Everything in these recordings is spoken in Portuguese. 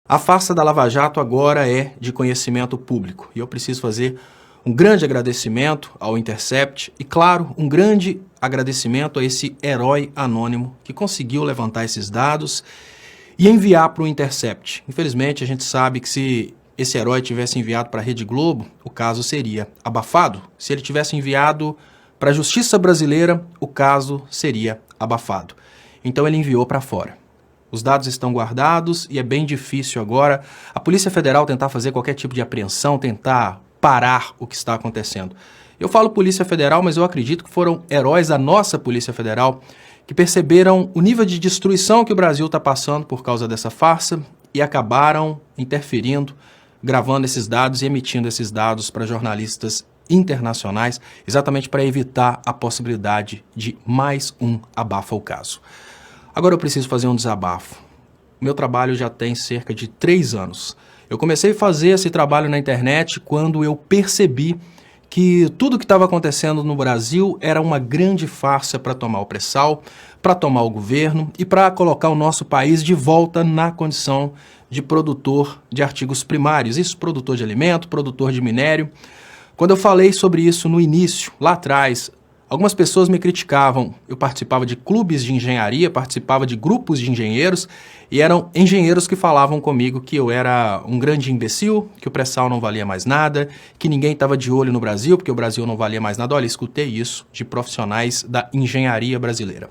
A farsa da Lava Jato agora é de conhecimento público e eu preciso fazer um grande agradecimento ao Intercept e, claro, um grande agradecimento a esse herói anônimo que conseguiu levantar esses dados e enviar para o Intercept. Infelizmente, a gente sabe que se esse herói tivesse enviado para a Rede Globo, o caso seria abafado. Se ele tivesse enviado para a Justiça Brasileira, o caso seria abafado. Então ele enviou para fora. Os dados estão guardados e é bem difícil agora a Polícia Federal tentar fazer qualquer tipo de apreensão, tentar parar o que está acontecendo. Eu falo Polícia Federal, mas eu acredito que foram heróis da nossa Polícia Federal que perceberam o nível de destruição que o Brasil está passando por causa dessa farsa e acabaram interferindo, gravando esses dados e emitindo esses dados para jornalistas internacionais, exatamente para evitar a possibilidade de mais um abafa o caso. Agora eu preciso fazer um desabafo. O meu trabalho já tem cerca de 3 anos. Eu comecei a fazer esse trabalho na internet quando eu percebi que tudo o que estava acontecendo no Brasil era uma grande farsa para tomar o pré-sal, para tomar o governo e para colocar o nosso país de volta na condição de produtor de artigos primários. Isso, produtor de alimento, produtor de minério. Quando eu falei sobre isso no início, lá atrás, algumas pessoas me criticavam. Eu participava de clubes de engenharia, participava de grupos de engenheiros e eram engenheiros que falavam comigo que eu era um grande imbecil, que o pré-sal não valia mais nada, que ninguém estava de olho no Brasil, porque o Brasil não valia mais nada. Olha, escutei isso de profissionais da engenharia brasileira.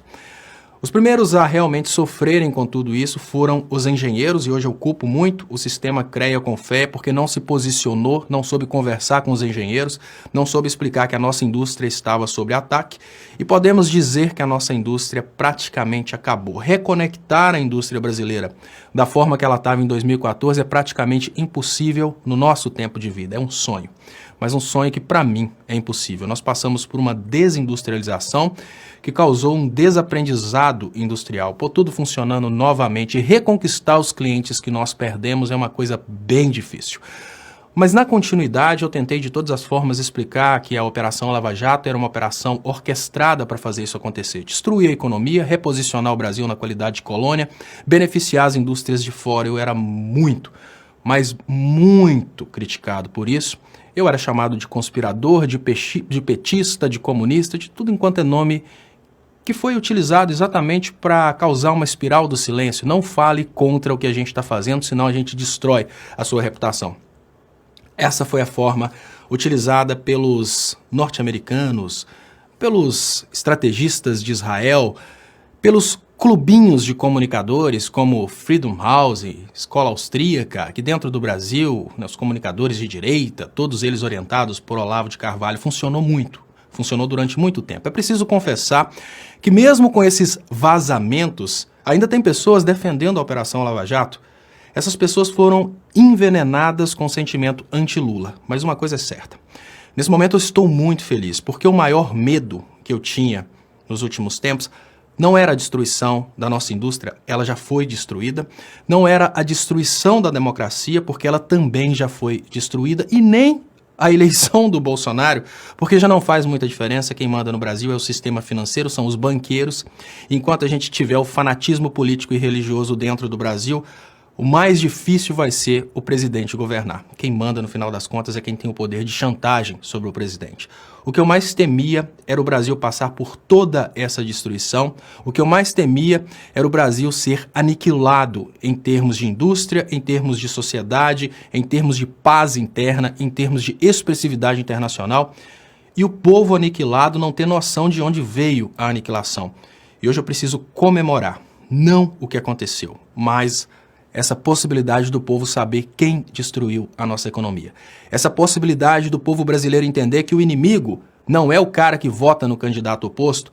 Os primeiros a realmente sofrerem com tudo isso foram os engenheiros, e hoje eu culpo muito o sistema CREA com fé, porque não se posicionou, não soube conversar com os engenheiros, não soube explicar que a nossa indústria estava sob ataque, e podemos dizer que a nossa indústria praticamente acabou. Reconectar a indústria brasileira da forma que ela estava em 2014 é praticamente impossível no nosso tempo de vida, é um sonho. Mas um sonho que, para mim, é impossível. Nós passamos por uma desindustrialização que causou um desaprendizado industrial. Pôr tudo funcionando novamente e reconquistar os clientes que nós perdemos é uma coisa bem difícil. Mas na continuidade eu tentei de todas as formas explicar que a Operação Lava Jato era uma operação orquestrada para fazer isso acontecer. Destruir a economia, reposicionar o Brasil na qualidade de colônia, beneficiar as indústrias de fora. Eu era muito, mas muito criticado por isso. Eu era chamado de conspirador, de petista, de comunista, de tudo enquanto é nome que foi utilizado exatamente para causar uma espiral do silêncio. Não fale contra o que a gente está fazendo, senão a gente destrói a sua reputação. Essa foi a forma utilizada pelos norte-americanos, pelos estrategistas de Israel, pelos clubinhos de comunicadores como Freedom House, Escola Austríaca, aqui dentro do Brasil, os comunicadores de direita, todos eles orientados por Olavo de Carvalho, funcionou durante muito tempo. É preciso confessar que mesmo com esses vazamentos, ainda tem pessoas defendendo a Operação Lava Jato. Essas pessoas foram envenenadas com sentimento anti-Lula. Mas uma coisa é certa, nesse momento eu estou muito feliz, porque o maior medo que eu tinha nos últimos tempos não era a destruição da nossa indústria, ela já foi destruída. Não era a destruição da democracia, porque ela também já foi destruída. E nem a eleição do Bolsonaro, porque já não faz muita diferença. Quem manda no Brasil é o sistema financeiro, são os banqueiros. Enquanto a gente tiver o fanatismo político e religioso dentro do Brasil, o mais difícil vai ser o presidente governar. Quem manda, no final das contas, é quem tem o poder de chantagem sobre o presidente. O que eu mais temia era o Brasil passar por toda essa destruição. O que eu mais temia era o Brasil ser aniquilado em termos de indústria, em termos de sociedade, em termos de paz interna, em termos de expressividade internacional. E o povo aniquilado não ter noção de onde veio a aniquilação. E hoje eu preciso comemorar, não o que aconteceu, mas essa possibilidade do povo saber quem destruiu a nossa economia. Essa possibilidade do povo brasileiro entender que o inimigo não é o cara que vota no candidato oposto.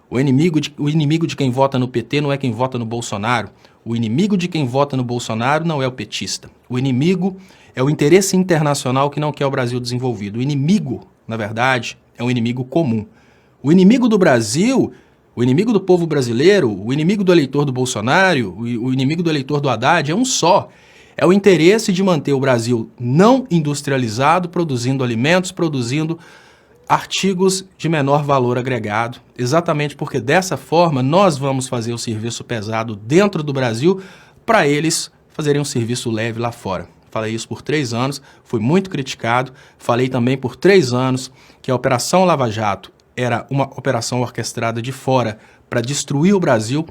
O inimigo de quem vota no PT não é quem vota no Bolsonaro. O inimigo de quem vota no Bolsonaro não é o petista. O inimigo é o interesse internacional que não quer o Brasil desenvolvido. O inimigo, na verdade, é um inimigo comum. O inimigo do Brasil, o inimigo do povo brasileiro, o inimigo do eleitor do Bolsonaro, o inimigo do eleitor do Haddad é um só. É o interesse de manter o Brasil não industrializado, produzindo alimentos, produzindo artigos de menor valor agregado, exatamente porque dessa forma nós vamos fazer o serviço pesado dentro do Brasil para eles fazerem um serviço leve lá fora. Falei isso por 3 anos, fui muito criticado. Falei também por 3 anos que a Operação Lava Jato era uma operação orquestrada de fora para destruir o Brasil,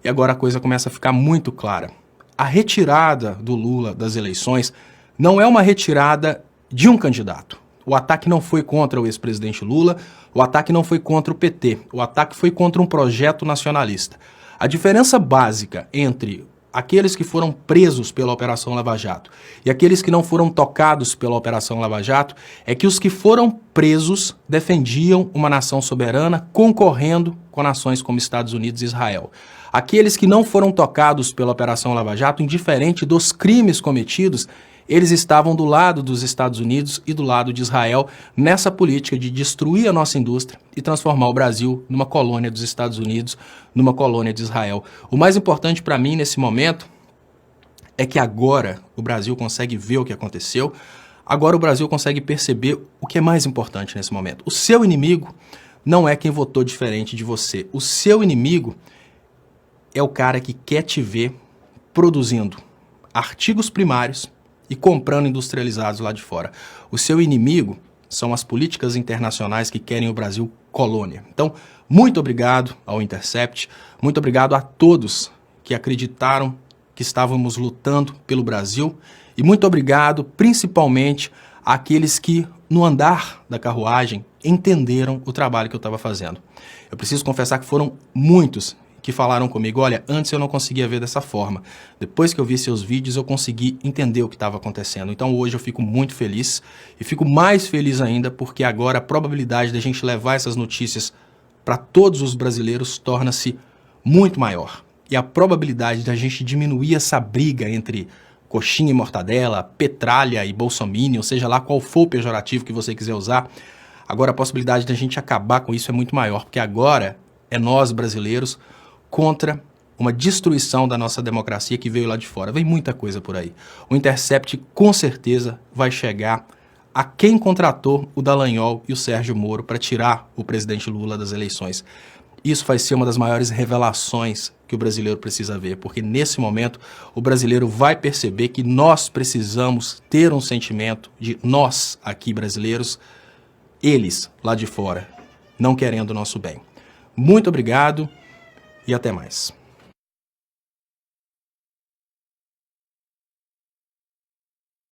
e agora a coisa começa a ficar muito clara. A retirada do Lula das eleições não é uma retirada de um candidato. O ataque não foi contra o ex-presidente Lula, o ataque não foi contra o PT, o ataque foi contra um projeto nacionalista. A diferença básica entre aqueles que foram presos pela Operação Lava Jato e aqueles que não foram tocados pela Operação Lava Jato é que os que foram presos defendiam uma nação soberana concorrendo com nações como Estados Unidos e Israel. Aqueles que não foram tocados pela Operação Lava Jato, indiferente dos crimes cometidos, eles estavam do lado dos Estados Unidos e do lado de Israel nessa política de destruir a nossa indústria e transformar o Brasil numa colônia dos Estados Unidos, numa colônia de Israel. O mais importante para mim nesse momento é que agora o Brasil consegue ver o que aconteceu, agora o Brasil consegue perceber o que é mais importante nesse momento. O seu inimigo não é quem votou diferente de você. O seu inimigo é o cara que quer te ver produzindo artigos primários e comprando industrializados lá de fora. O seu inimigo são as políticas internacionais que querem o Brasil colônia. Então, muito obrigado ao Intercept, muito obrigado a todos que acreditaram que estávamos lutando pelo Brasil e muito obrigado principalmente àqueles que, no andar da carruagem, entenderam o trabalho que eu estava fazendo. Eu preciso confessar que foram muitos que falaram comigo, olha, antes eu não conseguia ver dessa forma. Depois que eu vi seus vídeos, eu consegui entender o que estava acontecendo. Então hoje eu fico muito feliz e fico mais feliz ainda porque agora a probabilidade da gente levar essas notícias para todos os brasileiros torna-se muito maior. E a probabilidade da gente diminuir essa briga entre coxinha e mortadela, petralha e bolsominion, seja lá qual for o pejorativo que você quiser usar, agora a possibilidade da gente acabar com isso é muito maior, porque agora é nós brasileiros contra uma destruição da nossa democracia que veio lá de fora. Vem muita coisa por aí. O Intercept com certeza vai chegar a quem contratou o Dallagnol e o Sérgio Moro para tirar o presidente Lula das eleições. Isso vai ser uma das maiores revelações que o brasileiro precisa ver, porque nesse momento o brasileiro vai perceber que nós precisamos ter um sentimento de nós aqui brasileiros, eles lá de fora, não querendo o nosso bem. Muito obrigado e até mais.